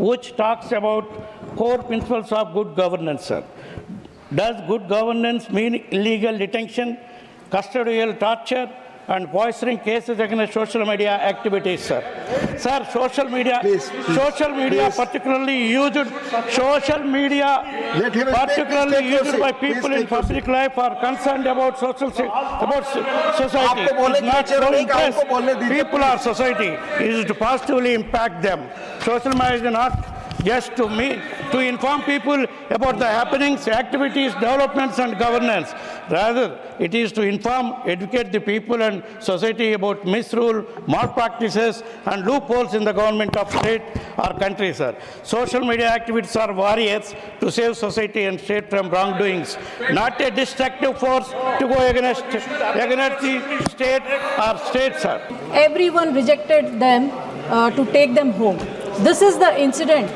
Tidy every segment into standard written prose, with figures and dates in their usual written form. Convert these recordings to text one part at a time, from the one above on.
which talks about core principles of good governance, sir. Does good governance mean illegal detention, custodial torture, and poisoning cases against social media activities, sir? Sir, social media, particularly used by people in public life are concerned about society. Is not so impressed. People or society is to positively impact them. Social media is not just to inform people about the happenings, activities, developments, and governance. Rather, it is to inform, educate the people and society about misrule, malpractices, and loopholes in the government of state or country, sir. Social media activities are warriors to save society and state from wrongdoings, not a destructive force to go against the state or state, sir. Everyone rejected them to take them home. This is the incident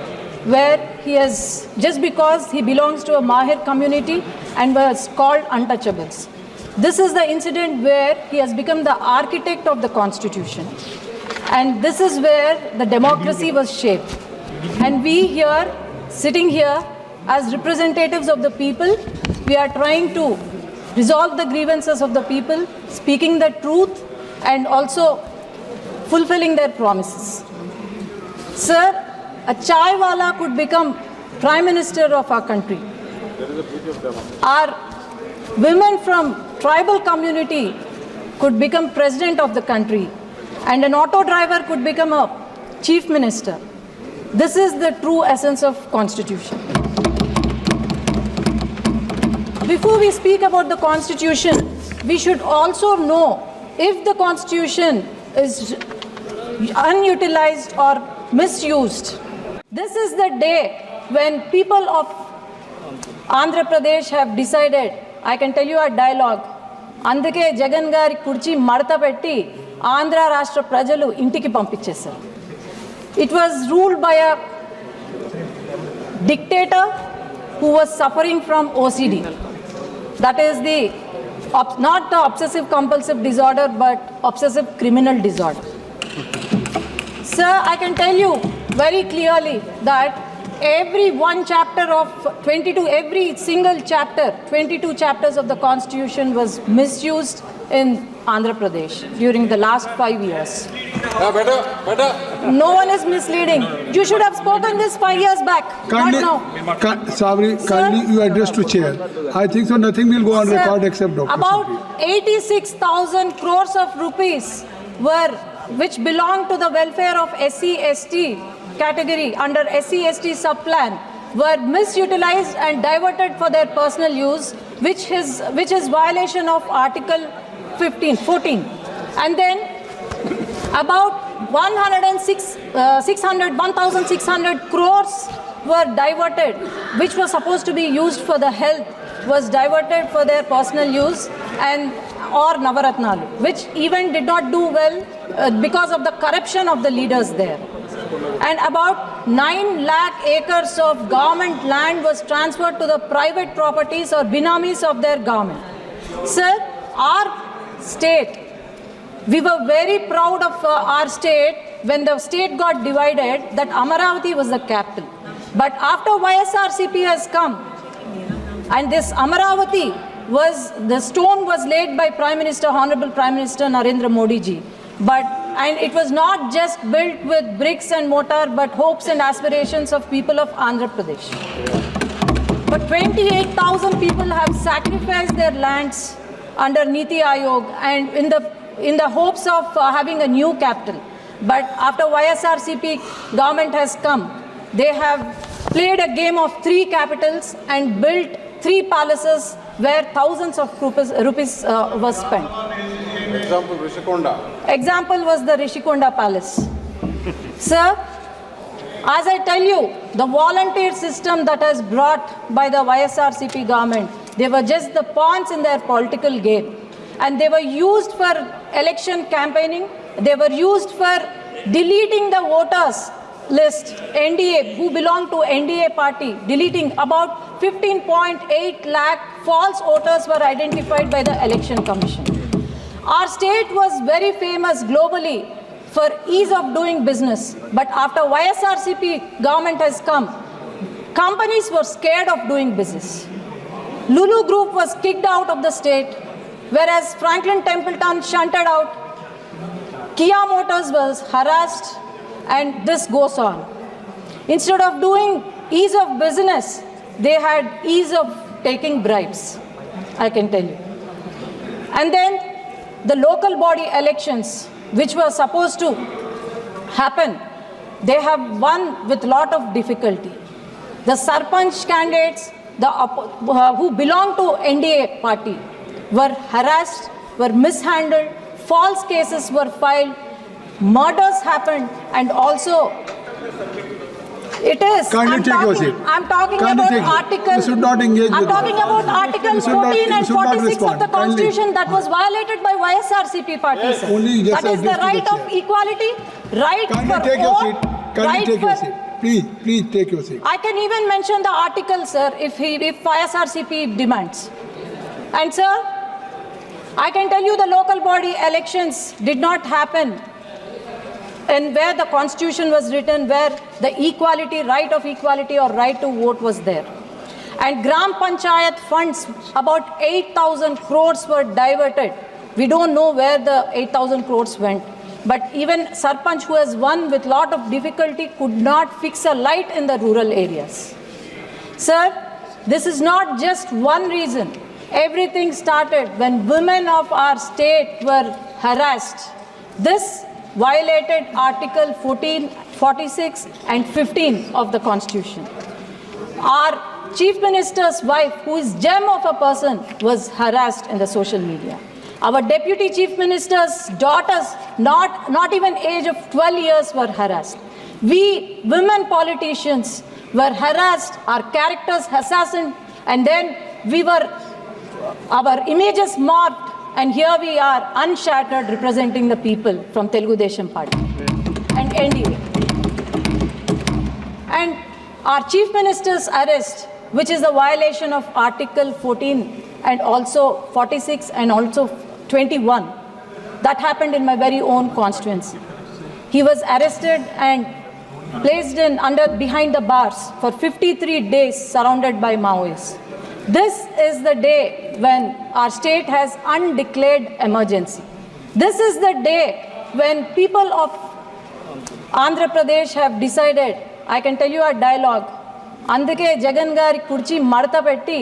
where he has, just because he belongs to a Mahir community and was called untouchables. This is the incident where he has become the architect of the constitution. And this is where the democracy was shaped. And we here, sitting here as representatives of the people, we are trying to resolve the grievances of the people, speaking the truth and also fulfilling their promises. Sir, a chai wala could become Prime Minister of our country. Our women from tribal community could become President of the country. And an auto driver could become a Chief Minister. This is the true essence of Constitution. Before we speak about the Constitution, we should also know if the Constitution is unutilized or misused. This is the day when people of Andhra Pradesh have decided, I can tell you a dialogue, Andake Jagan Gari Kurchi Marta Petti, Andhra Rashtra Prajalu Intiki Pampichesaru. It was ruled by a dictator who was suffering from OCD. That is not the obsessive compulsive disorder, but obsessive criminal disorder. Sir, I can tell you very clearly that every one chapter of 22, every single chapter, 22 chapters of the Constitution was misused in Andhra Pradesh during the last 5 years. No one is misleading. You should have spoken this 5 years back, not now. Kindly you address to chair. I think so nothing will go on record except Dr. About 86,000 crores of rupees which belong to the welfare of SC/ST category under SC/ST sub-plan were misutilized and diverted for their personal use, which is violation of Article 14. And then about 1,600 crores were diverted, which was supposed to be used for the health, was diverted for their personal use or Navaratnalu, which even did not do well because of the corruption of the leaders there. And about 9 lakh acres of government land was transferred to the private properties or binamis of their government. Sir, our state, we were very proud of our state when the state got divided, that Amaravati was the capital. But after YSRCP has come, and this Amaravati the stone was laid by Honorable Prime Minister Narendra Modi ji. And it was not just built with bricks and mortar, but hopes and aspirations of people of Andhra Pradesh. But 28,000 people have sacrificed their lands under Niti Aayog and in the hopes of having a new capital. But after YSRCP government has come, they have played a game of 3 capitals and built 3 palaces where thousands of rupees was spent. Example, Rishikonda. Example was the Rishikonda Palace. Sir, as I tell you, the volunteer system that has brought by the YSRCP government, they were just the pawns in their political game. And they were used for election campaigning. They were used for deleting the voters list, NDA, who belong to NDA party, deleting about 15.8 lakh false voters were identified by the Election Commission. Our state was very famous globally for ease of doing business. But after YSRCP government has come, companies were scared of doing business. Lulu Group was kicked out of the state, whereas Franklin Templeton shunted out. Kia Motors was harassed, and this goes on. Instead of doing ease of business, they had ease of taking bribes, I can tell you. And then the local body elections, which were supposed to happen, they have won with lot of difficulty. The Sarpanch candidates who belong to NDA party were harassed, were mishandled, false cases were filed, murders happened, and also it is. Kindly take your seat. I'm talking Kindly about take it. Article. You should not engage I'm with talking that. about Article You should not- 14 and you should not 46 of respond. the Kindly. Constitution that was violated by YSRCP party, sir. Only you just That is the address to the right of chair. equality, right Kindly for take your vote, seat. Kindly right take your for- seat. Please take your seat. I can even mention the article, sir, if YSRCP demands. And sir, I can tell you the local body elections did not happen and where the Constitution was written, where the equality, right of equality or right to vote was there. And Gram Panchayat funds, about 8,000 crores were diverted. We don't know where the 8,000 crores went. But even Sarpanch, who has won with lot of difficulty, could not fix a light in the rural areas. Sir, this is not just one reason. Everything started when women of our state were harassed. This violated Article 14, 46 and 15 of the Constitution. Our Chief Minister's wife, who is gem of a person, was harassed in the social media. Our Deputy Chief Minister's daughters, not even age of 12 years, were harassed. We women politicians were harassed, our characters assassinated, and then our images marked, and here we are unshattered representing the people from Telugu Desam Party and NDA. And our Chief Minister's arrest, which is a violation of Article 14 and also 46 and also 21, that happened in my very own constituency. He was arrested and placed behind the bars for 53 days surrounded by Maoists. This is the day when our state has undeclared emergency. This is the day when people of Andhra Pradesh have decided, I can tell you a dialogue, అందుకే జగన్ గారి కుర్చీ మడత పెట్టి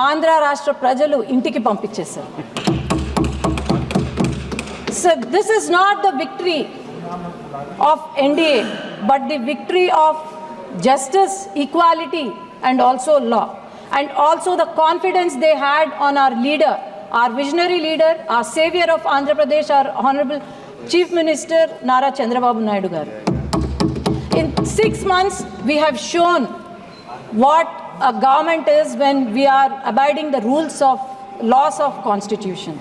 ఆంధ్ర రాష్ట్ర ప్రజలు ఇంటికి పంపించేశారు. So this is not the victory of NDA, but the victory of justice, equality, and also law. And also the confidence they had on our leader, our visionary leader, our savior of Andhra Pradesh, our Honorable Chief Minister Nara Chandrababu Naidu garu. In 6 months, we have shown what a government is when we are abiding the rules of laws of Constitution.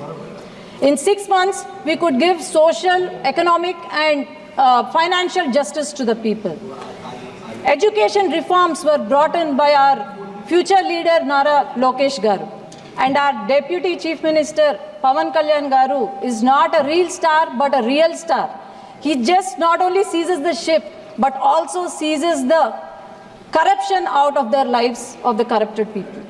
In 6 months, we could give social, economic, and financial justice to the people. Education reforms were brought in by our future leader Nara Lokesh Garu, and our Deputy Chief Minister Pawan Kalyan Garu is not a real star but a real star. He just not only seizes the ship but also seizes the corruption out of their lives of the corrupted people.